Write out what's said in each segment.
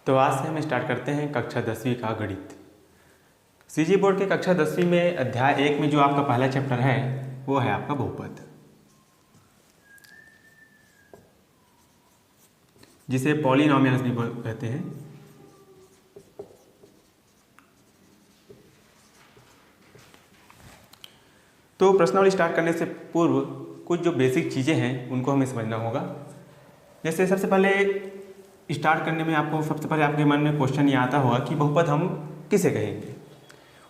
तो आज से हम स्टार्ट करते हैं कक्षा 10वीं का गणित। सीजी बोर्ड के कक्षा 10वीं में अध्याय 1 में जो आपका पहला चैप्टर है वो है आपका बहुपद, जिसे पॉलिनोमियल्स भी कहते हैं। तो प्रश्नावली स्टार्ट करने से पूर्व कुछ जो बेसिक चीज़ें हैं उनको हमें समझना होगा। जैसे सबसे पहले स्टार्ट करने में आपको सबसे पहले आपके मन में क्वेश्चन ये आता होगा कि बहुपद हम किसे कहेंगे।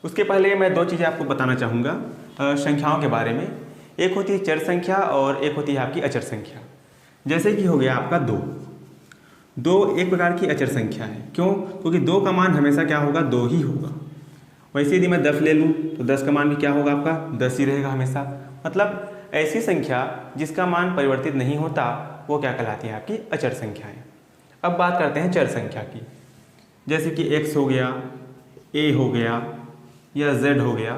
उसके पहले मैं दो चीज़ें आपको बताना चाहूँगा संख्याओं के बारे में। एक होती है चर संख्या और एक होती है आपकी अचर संख्या। जैसे कि हो गया आपका दो एक प्रकार की अचर संख्या है। क्यों? क्योंकि 2 का मान हमेशा क्या होगा, 2 ही होगा। वैसे यदि मैं 10 ले लूँ तो 10 का मान भी क्या होगा आपका 10 ही रहेगा हमेशा। मतलब ऐसी संख्या जिसका मान परिवर्तित नहीं होता वो क्या कहलाती है आपकी अचर संख्याएं। अब बात करते हैं चर संख्या की। जैसे कि x हो गया, a हो गया या z हो गया,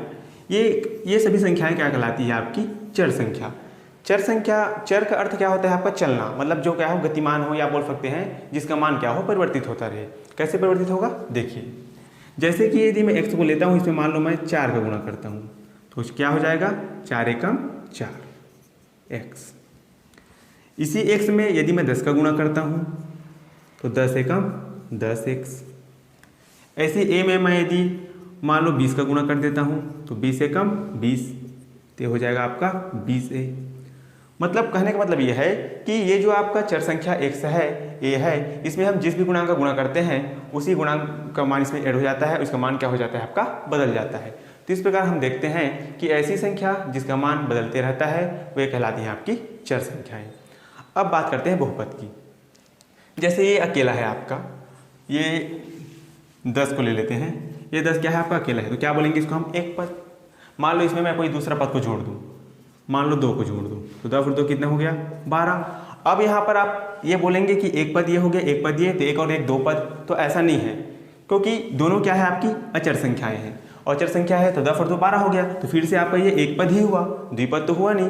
ये सभी संख्याएं क्या कहलाती है आपकी चर संख्या। चर संख्या, चर का अर्थ क्या होता है आपका चलना, मतलब जो क्या हो गतिमान हो, या बोल सकते हैं जिसका मान क्या हो परिवर्तित होता रहे। कैसे परिवर्तित होगा देखिए, जैसे कि यदि मैं x को लेता हूँ, इसमें मान लो मैं 4 का गुणा करता हूँ तो क्या हो जाएगा 4 एकम 4 x। इसी x में यदि मैं 10 का गुणा करता हूँ तो 10 एकम 10 x। ऐसे a में मैं यदि मान लो 20 का गुणा कर देता हूँ तो 20 एकम 20, तो हो जाएगा आपका 20a। मतलब कहने का मतलब यह है कि ये जो आपका चर संख्या x है, a है, इसमें हम जिस भी गुणांक का गुणा करते हैं उसी गुणांक का मान इसमें ऐड हो जाता है, उसका मान क्या हो जाता है आपका बदल जाता है। तो इस प्रकार हम देखते हैं कि ऐसी संख्या जिसका मान बदलते रहता है वे कहलाती है आपकी चर संख्याएं। अब बात करते हैं बहुपद की। जैसे ये अकेला है आपका, ये 10 को ले लेते हैं, ये 10 क्या है आपका अकेला है, तो क्या बोलेंगे इसको हम एक पद। मान लो इसमें मैं कोई दूसरा पद को जोड़ दूँ, मान लो 2 को जोड़ दूँ तो 10 और 2 कितना हो गया 12। अब यहाँ पर आप ये बोलेंगे कि एक पद ये हो गया, एक पद ये, तो एक और एक 2 पद, तो ऐसा नहीं है, क्योंकि दोनों क्या है आपकी अचर संख्याएं हैं। और अचर संख्या है तो 10 और 2 12 हो गया, तो फिर से आपका ये एक पद ही हुआ, द्विपद तो हुआ नहीं।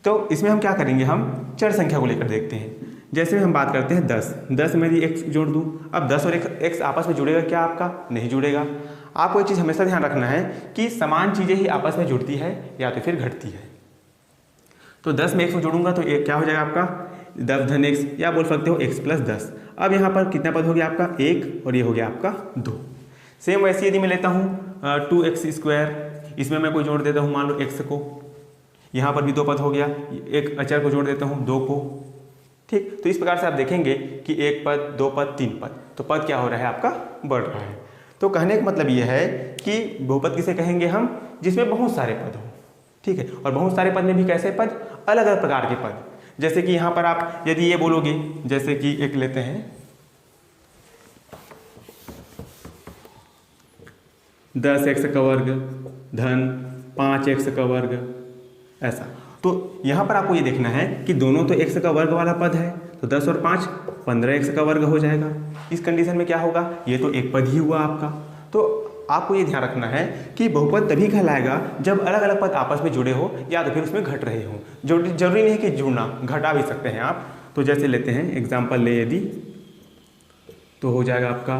तो इसमें हम क्या करेंगे, हम चर संख्या को लेकर देखते हैं। जैसे हम बात करते हैं 10 में यदि x जोड़ दूँ, अब 10 और x आपस में जुड़ेगा क्या आपका, नहीं जुड़ेगा। आपको एक चीज़ हमेशा ध्यान रखना है कि समान चीज़ें ही आपस में जुड़ती है या तो फिर घटती है। तो 10 में x को जोड़ूंगा तो क्या हो जाएगा आपका 10 धन x, या बोल सकते हो x प्लस 10। अब यहाँ पर कितना पद हो गया आपका 1 और ये हो गया आपका 2। सेम वैसे यदि मैं लेता हूँ 2x², इसमें मैं कोई जोड़ देता हूँ मान लो x को, यहाँ पर भी 2 पद हो गया, एक अचर को जोड़ देता हूँ 2 को, ठीक। तो इस प्रकार से आप देखेंगे कि 1 पद 2 पद 3 पद, तो पद क्या हो रहा है आपका बढ़ रहा है। तो कहने का मतलब यह है कि बहुपद किसे कहेंगे हम, जिसमें बहुत सारे पद हो, ठीक है। और बहुत सारे पद में भी कैसे पद, अलग अलग प्रकार के पद। जैसे कि यहाँ पर आप यदि ये बोलोगे, जैसे कि एक लेते हैं 10x का वर्ग धन 5x का वर्ग, ऐसा। तो यहाँ पर आपको ये देखना है कि दोनों तो x का वर्ग वाला पद है, तो 10 और 5 15x का वर्ग हो जाएगा। इस कंडीशन में क्या होगा, ये तो एक पद ही हुआ आपका। तो आपको ये ध्यान रखना है कि बहुपद तभी कहलाएगा जब अलग अलग पद आपस में जुड़े हो या तो फिर उसमें घट रहे हो। जरूरी नहीं है कि जुड़ना, घटा भी सकते हैं आप। तो जैसे लेते हैं एग्जाम्पल ले यदि, तो हो जाएगा आपका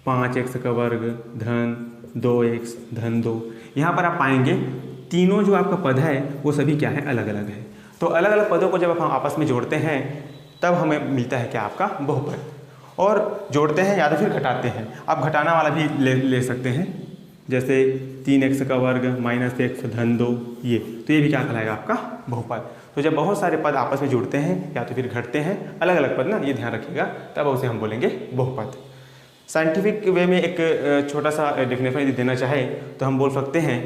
5x का वर्ग धन 2x धन 2। यहाँ पर आप पाएंगे तीनों जो आपका पद है वो सभी क्या है अलग अलग है। तो अलग अलग पदों को जब हम आपस में जोड़ते हैं तब हमें मिलता है क्या आपका बहुपद। और जोड़ते हैं या तो फिर घटाते हैं, आप घटाना वाला भी ले सकते हैं, जैसे 3x का वर्ग माइनस x धन 2, ये तो ये भी क्या कहलाएगा आपका बहुपद। तो जब बहुत सारे पद आपस में जुड़ते हैं या तो फिर घटते हैं, अलग अलग पद ना, ये ध्यान रखिएगा, तब उसे हम बोलेंगे बहुपद। साइंटिफिक वे में एक छोटा सा डेफिनेशन यदि देना चाहे तो हम बोल सकते हैं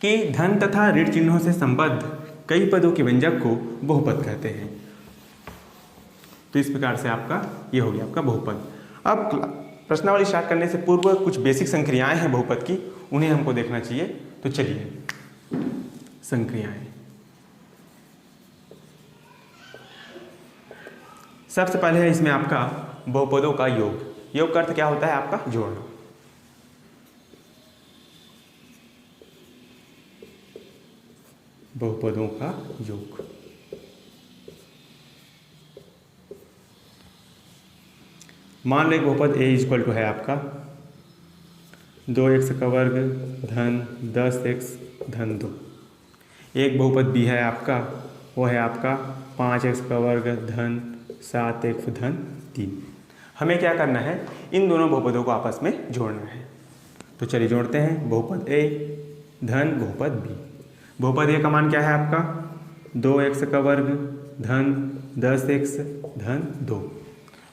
कि धन तथा ऋण चिन्हों से संबद्ध कई पदों के व्यंजक को बहुपद कहते हैं। तो इस प्रकार से आपका ये हो गया आपका बहुपद। अब प्रश्नावली स्टार्ट करने से पूर्व कुछ बेसिक संक्रियाएं हैं बहुपद की, उन्हें हमको देखना चाहिए। तो चलिए संक्रियाएं, सबसे पहले है इसमें आपका बहुपदों का योग। योग का अर्थ क्या होता है आपका जोड़ना। बहुपदों का योग। मान लो एक बहुपद ए इक्वल टू है आपका 2x का वर्ग धन 10x धन 2। एक बहुपद बी है आपका, वो है आपका 5x का वर्ग धन 7x धन 3। हमें क्या करना है, इन दोनों बहुपदों को आपस में जोड़ना है। तो चलिए जोड़ते हैं। बहुपद ए धन बहुपद बी। बहुपद ए का मान क्या है आपका 2x का वर्ग धन 10x धन 2।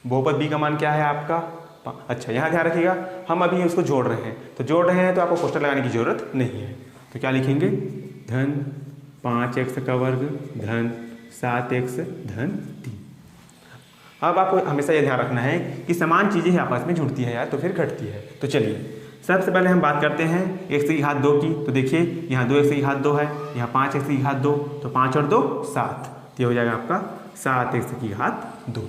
बहुपद बी का मान क्या है आपका, अच्छा यहाँ ध्यान रखिएगा, हम अभी उसको जोड़ रहे हैं, तो जोड़ रहे हैं तो आपको कोष्ठक लगाने की जरूरत नहीं है। तो क्या लिखेंगे, धन 5x का वर्ग धन 7x धन 3। अब आपको हमेशा ये ध्यान रखना है कि समान चीज़ें ही आपस में जुड़ती है या तो फिर घटती है। तो चलिए सबसे पहले हम बात करते हैं x की घात 2 की। तो देखिए यहाँ 2x की घात 2 है, यहाँ 5x की घात 2, तो 5 और 2 7, तो ये हो जाएगा आपका 7x की घात 2।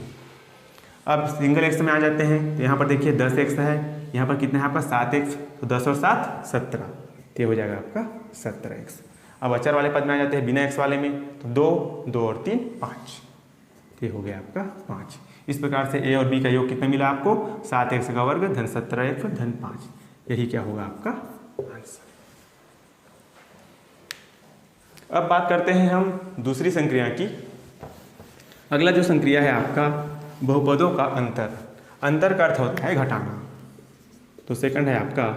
अब सिंगल x में आ जाते हैं, तो यहाँ पर देखिए 10x है, यहाँ पर कितना है आपका 7x, तो 10 और 7 17, तो ये हो जाएगा आपका 17x। अब अचर वाले पद में आ जाते हैं बिना x वाले में, तो 2 और 3 5, तो ये हो गया आपका 5। इस प्रकार से a और b का योग कितना मिला आपको, 7x का वर्ग धन 17x धन 5। यही क्या होगा आपका आंसर। अब बात करते हैं हम दूसरी संक्रिया की। अगला जो संक्रिया है आपका बहुपदों का अंतर। अंतर का अर्थ होता है घटाना। तो सेकंड है आपका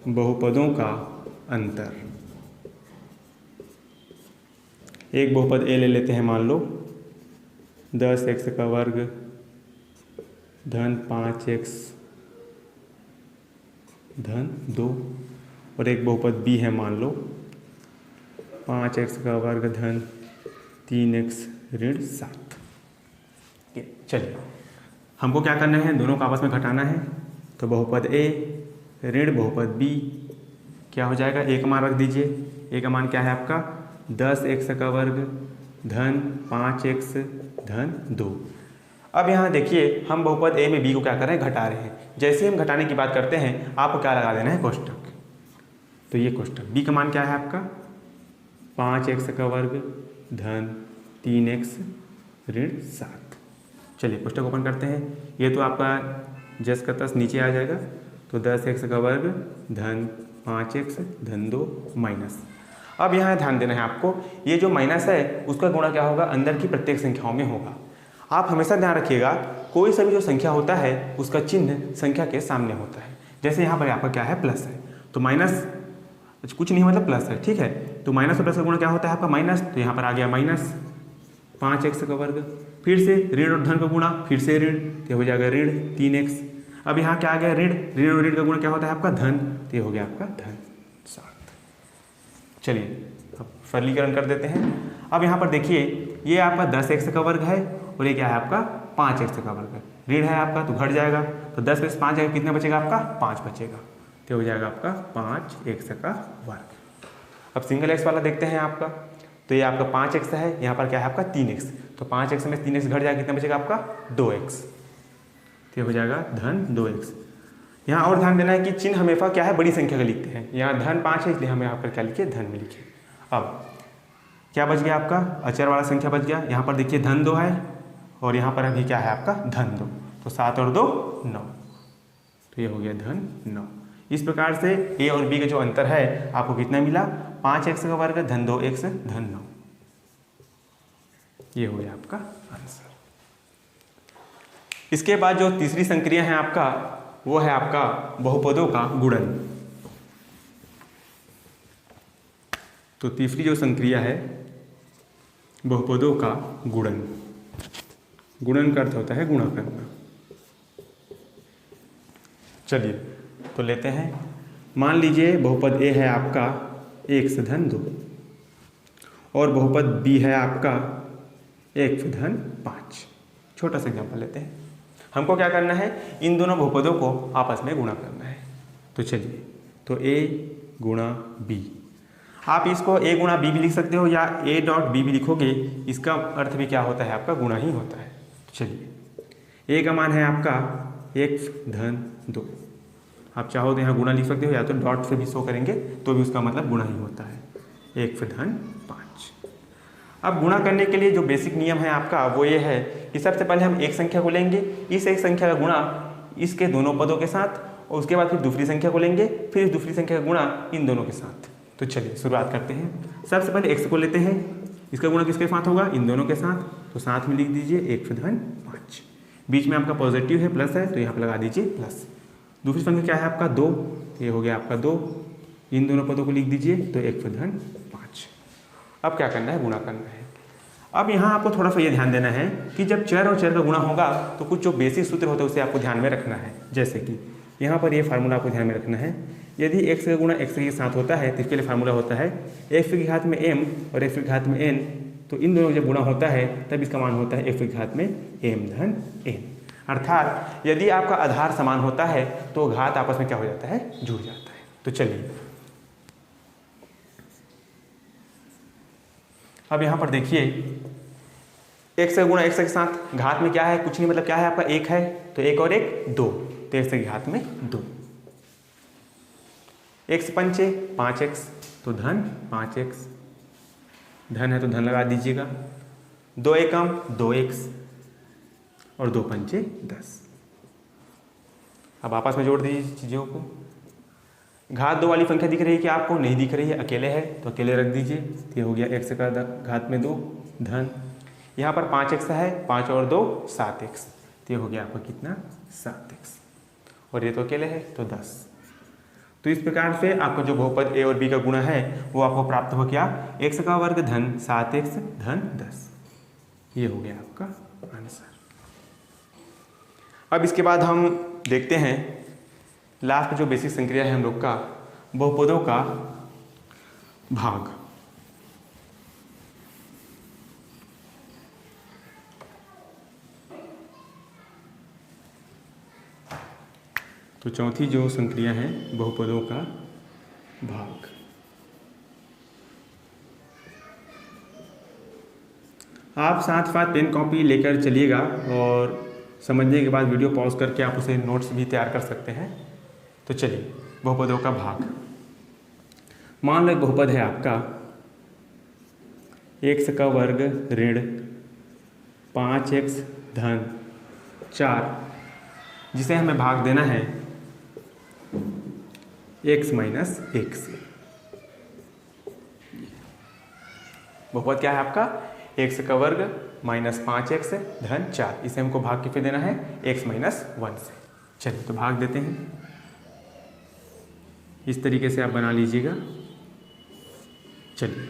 बहुपदों का अंतर। एक बहुपद ए ले लेते हैं, मान लो 10x का वर्ग धन 5x धन 2, और एक बहुपद बी है, मान लो 5x का वर्ग धन 3x ऋण 7। चलिए हमको क्या करना है, दोनों को आपस में घटाना है। तो बहुपद ए ऋण बहुपद बी क्या हो जाएगा, एक मान रख दीजिए। ए का मान क्या है आपका 10x का वर्ग धन 5x धन 2। अब यहाँ देखिए हम बहुपद ए में बी को क्या कर रहे हैं, घटा रहे हैं। जैसे हम घटाने की बात करते हैं आपको क्या लगा देना है, कोष्ठक। तो ये कोष्ठक, बी का मान क्या है आपका 5x का वर्ग धन 3x ऋण 7। चलिए कोष्ठक ओपन करते हैं। ये तो आपका जस का तस नीचे आ जाएगा, तो 10x का वर्ग धन 5x धन 2 माइनस। अब यहाँ ध्यान देना है आपको, ये जो माइनस है उसका गुणा क्या होगा, अंदर की प्रत्येक संख्याओं में होगा। आप हमेशा ध्यान रखिएगा, कोई सा भी जो संख्या होता है उसका चिन्ह संख्या के सामने होता है। जैसे यहाँ पर आपका क्या है, प्लस है, तो माइनस कुछ नहीं मतलब प्लस है, ठीक है। तो माइनस और प्लस का गुणा क्या होता है आपका माइनस, तो यहाँ पर आ गया माइनस 5x का वर्ग, फिर से ऋण और धन का गुणा, फिर से ऋण, तो हो जाएगा ऋण 3x। अब यहाँ क्या आ गया, ऋण और ऋण का गुणा क्या होता है आपका धन, तो ये हो गया आपका धन 7। चलिए अब सरलीकरण कर देते हैं। अब यहाँ पर देखिए ये आपका 10x का वर्ग है और ये क्या है आपका 5x का वर्ग है। ऋण है आपका तो घट जाएगा, तो 10 में से 5 जाएगा, कितना बचेगा आपका 5 बचेगा, तो हो जाएगा आपका 5x का वर्ग। अब सिंगल x वाला देखते हैं आपका, तो ये आपका 5x है, यहाँ पर क्या है आपका 3x, तो 5x में 3x घट जाएगा, कितना बचेगा आपका 2x, तो हो जाएगा धन 2x। यहाँ और ध्यान देना है कि चिन्ह हमेशा क्या है, बड़ी संख्या का लिखते हैं। यहाँ धन 5 है इसलिए हम यहाँ पर क्या लिखे, धन में लिखे। अब क्या बच गया आपका, अचर वाला संख्या बच गया। यहाँ पर देखिए धन 2 है और यहाँ पर अभी क्या है आपका धन 2, तो 7 और 2 9, तो ये हो गया धन 9। इस प्रकार से ए और बी का जो अंतर है आपको कितना मिला, 5x का वर्ग धन 2x धन 9, ये हो गया आपका आंसर। इसके बाद जो तीसरी संक्रिया है आपका, वो है आपका बहुपदों का गुणन। तो तीसरी जो संक्रिया है बहुपदों का गुणन। गुणन का अर्थ होता है गुणा करना। चलिए तो लेते हैं, मान लीजिए बहुपद ए है आपका x धन 2 और बहुपद बी है आपका x धन 5। छोटा सा एग्जाम्पल लेते हैं। हमको क्या करना है, इन दोनों बहुपदों को आपस में गुणा करना है। तो चलिए, तो a गुणा b, आप इसको a गुणा b भी लिख सकते हो या a डॉट b भी लिखोगे, इसका अर्थ भी क्या होता है आपका गुणा ही होता है। चलिए a का मान है आपका x धन 2, आप चाहो तो यहाँ गुणा लिख सकते हो या तो डॉट से भी शो करेंगे तो भी उसका मतलब गुणा ही होता है, x धन 5। अब गुणा करने के लिए जो बेसिक नियम है आपका वो ये है कि सबसे पहले हम एक संख्या को लेंगे, इस एक संख्या का गुणा इसके दोनों पदों के साथ, और उसके बाद फिर दूसरी संख्या को लेंगे, फिर इस दूसरी संख्या का गुणा इन दोनों के साथ। तो चलिए शुरुआत करते हैं। सबसे पहले x को लेते हैं, इसका गुणा किसके साथ होगा, इन दोनों के साथ। तो साथ में लिख दीजिए 1 धन 5, बीच में आपका पॉजिटिव है प्लस है तो यहाँ पर लगा दीजिए प्लस। दूसरी संख्या क्या है आपका 2, ये हो गया आपका 2, इन दोनों पदों को लिख दीजिए तो 1 धन 5। अब क्या करना है, गुणा करना है। अब यहाँ आपको थोड़ा सा ये ध्यान देना है कि जब चर और चर का गुणा होगा तो कुछ जो बेसिक सूत्र होता है उसे आपको ध्यान में रखना है। जैसे कि यहाँ पर ये फार्मूला आपको ध्यान में रखना है, यदि x का गुणा x के साथ होता है तो इसके लिए फार्मूला होता है x की घात में m और x की घात में n, तो इन दोनों जब गुणा होता है तब इसका मान होता है x की घात में m धन n। अर्थात यदि आपका आधार समान होता है तो घात आपस में क्या हो जाता है, जुड़ जाता है। तो चलिए अब यहाँ पर देखिए x का गुणा x के साथ, घात में क्या है, कुछ नहीं, मतलब क्या है आपका 1 है, तो 1 और 1 2, तो x की घात में 2। x पंचे 5x तो धन 5x, धन है तो धन लगा दीजिएगा। 2 एकम 2x और 2 पंचे 10। अब आपस में जोड़ दीजिए चीज़ों को। घात 2 वाली संख्या दिख रही है कि आपको, नहीं दिख रही है, अकेले है तो अकेले रख दीजिए। ये हो गया x का घात में 2 धन, यहाँ पर 5x है, 5 और 2 7x, तो ये हो गया आपका कितना 7x, और ये तो अकेले है तो 10। तो इस प्रकार से आपका जो बहुपद a और b का गुणा है वो आपको प्राप्त हो क्या, x का वर्ग धन 7x धन 10। ये हो गया आपका आंसर। अब इसके बाद हम देखते हैं लास्ट में जो बेसिक संक्रिया है हम लोग का, बहुपदों का भाग। तो चौथी जो संक्रिया है बहुपदों का भाग। आप साथ साथ पेन कॉपी लेकर चलिएगा और समझने के बाद वीडियो पॉज करके आप उसे नोट्स भी तैयार कर सकते हैं। तो चलिए बहुपदों का भाग। मान लो एक बहुपद है आपका x का वर्ग ऋण 5x धन 4, जिसे हमें भाग देना है x माइनस 1 से। बहुपद क्या है आपका, x का वर्ग माइनस 5x धन 4, इसे हमको भाग किससे देना है, x माइनस 1 से। चलिए तो भाग देते हैं, इस तरीके से आप बना लीजिएगा। चलिए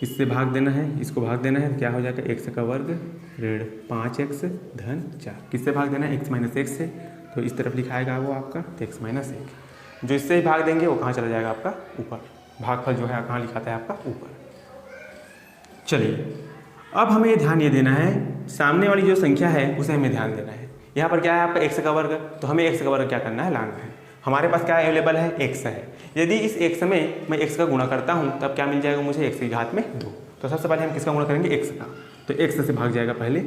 इससे भाग देना है, इसको भाग देना है, क्या हो जाएगा, x का वर्ग ऋण 5x धन 4, किससे भाग देना है, x माइनस 1 से, तो इस तरफ लिखाएगा वो आपका तो x माइनस 1। जो इससे ही भाग देंगे वो कहाँ चला जाएगा आपका, ऊपर। भागफल जो है कहाँ लिखाता है आपका, ऊपर। चलिए अब हमें ये ध्यान ये देना है, सामने वाली जो संख्या है उसे हमें ध्यान देना है। यहाँ पर क्या है आपका x का वर्ग, तो हमें x का वर्ग क्या करना है, लाना है। हमारे पास क्या अवेलेबल है, x है। यदि इस x में मैं x का गुणा करता हूँ तब क्या मिल जाएगा मुझे, x की घात में 2। तो सबसे पहले हम किसका गुणा करेंगे, x का, तो x से भाग जाएगा पहले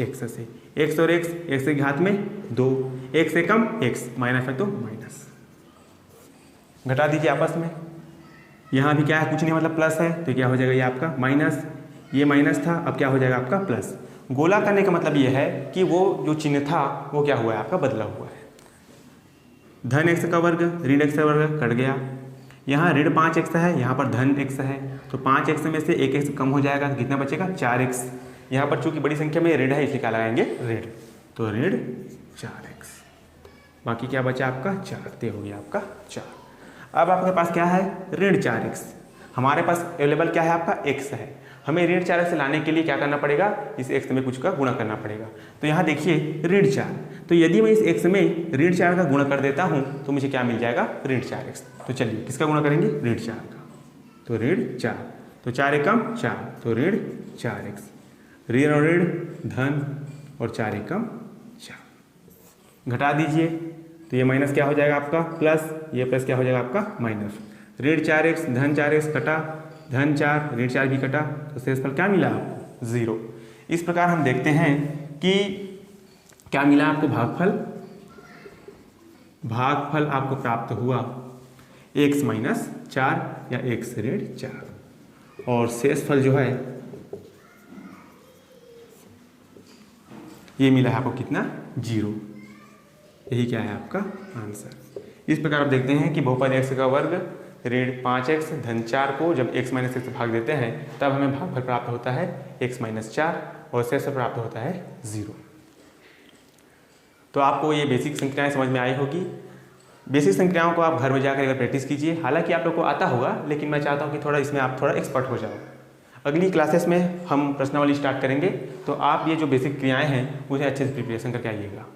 x से, x और x की घात में 2, x से कम x, माइनस है तो माइनस, घटा दीजिए आपस में। यहाँ भी क्या है, कुछ नहीं, मतलब प्लस है, तो क्या हो जाएगा ये आपका माइनस, ये माइनस था, अब क्या हो जाएगा आपका प्लस। गोला करने का मतलब ये है कि वो जो चिन्ह था वो क्या हुआ है आपका, बदला हुआ है। धन x का वर्ग ऋण x का वर्ग कट गया, यहाँ ऋण 5x है, यहाँ पर धन x है, तो 5x में से 1x कम हो जाएगा, तो कितना बचेगा 4x। यहाँ पर चूंकि बड़ी संख्या में ऋण है इसलिए क्या लगाएंगे, ऋण, तो ऋण 4x। बाकी क्या बचा आपका 4, ते हो गया आपका 4। अब आपके पास क्या है, ऋण 4x। हमारे पास अवेलेबल क्या है आपका, x है। हमें ऋण 4x से लाने के लिए क्या करना पड़ेगा, इस x में कुछ का गुणा करना पड़ेगा। तो यहाँ देखिए ऋण 4, तो यदि मैं इस x में ऋण 4 का गुणा कर देता हूँ तो मुझे क्या मिल जाएगा, ऋण 4x। तो चलिए किसका गुणा करेंगे, ऋण 4 का, तो ऋण 4, तो 4 एकम 4, तो ऋण 4x, ऋण और ऋण धन और 4 एकम 4, घटा दीजिए, तो ये माइनस क्या हो जाएगा आपका प्लस, ये प्लस क्या हो जाएगा आपका माइनस। ऋण 4x धन 4x कटा, धन 4 ऋण 4 भी कटा, तो शेषफल क्या मिला आपको, 0। इस प्रकार हम देखते हैं कि क्या मिला आपको, भागफल। भागफल आपको प्राप्त हुआ x माइनस 4 या x ऋण 4, और शेषफल जो है ये मिला है आपको कितना 0। यही क्या है आपका आंसर। इस प्रकार आप देखते हैं कि बहुपद x का वर्ग ऋण 5x धन 4 को जब x माइनस 1 से भाग देते हैं तब हमें भागफल प्राप्त होता है x माइनस 4 और शेष प्राप्त होता है 0। तो आपको ये बेसिक संख्याएं समझ में आई होगी। बेसिक संख्याओं को आप घर में जाकर एक बार प्रैक्टिस कीजिए। हालांकि आप लोग को आता होगा, लेकिन मैं चाहता हूँ कि थोड़ा इसमें आप थोड़ा एक्सपर्ट हो जाओ। अगली क्लासेस में हम प्रश्नावली स्टार्ट करेंगे, तो आप ये जो बेसिक क्रियाएं हैं उसे अच्छे से प्रिपरेशन करके आइएगा।